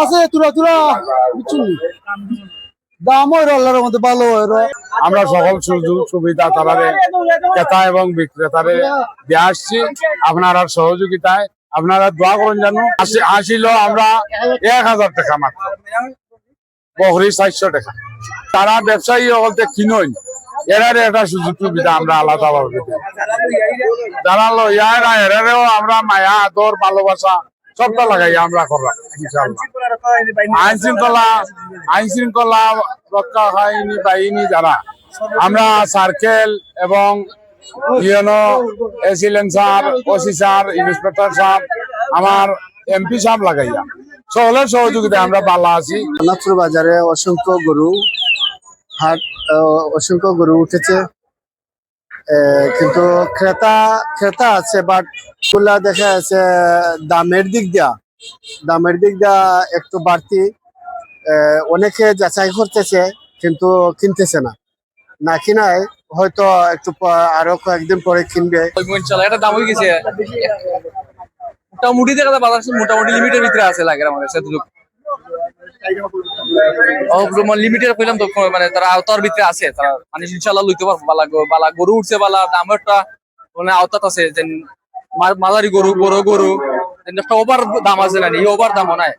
আছে তুরা তুরা বুঝছি দাম ওই আল্লাহর মধ্যে ভালো হয়। আমরা সকল সুযোগ সুবিধা তারারে ক্রেতা এবং বিক্রেতারে দিয়ে আসছি আপনারা সহযোগিতায়। আপনারা দোয়া করুন জানো আসিল আমরা 1000 টাকা মাত্র বকরি 400 টাকা। তারা ব্যবসায়ী বলতে কিনই এরারে একটা সুযোগ সুবিধা আমরা আলাদা ভাবে যারা লইয়া এরারেও আমরা মায়া আদর ভালোবাসা সবটা লাগাই আমরা করলাম ইনশাআল্লাহ। আইন শৃঙ্খলা রক্ষাকারী বাহিনী যারা আমরা সার্কেল এবং UNO AC land sir OC sir inspector sir আমার এমপি সাহেব লাগাইয়া সকলের সহযোগিতায় আমরা ভালো আছি। নাথুর বাজারে অসংখ্য গরু হাট অসংখ্য গরু উঠেছে, কিন্তু ক্রেতা আছে বাট গুলা দেখা যাচ্ছে দামের দিক দিয়া একটু বাড়তি। অনেকে যাচাই করতেছে কিন্তু কিনতেছে না কিনায় হয়তো একটু আরো কয়েকদিন পরে কিনবে। এটা দাম হয়ে গেছে মোটামুটি দেখা বাজার মোটামুটি লিমিটের ভিতরে আছে লাগে আমার কাছে লিমিটেড কইলাম তো মানে তারা আওতার ভিতরে আছে, তারা মানে ইনশাআল্লাহ লইতে পারবো। বালা গরু উঠছে, বালা দাম একটা মানে আওতাত আছে যে মাঝারি গরু বড় গরু একটা ওভার দাম আছে না, এই ওভার দামও নাই।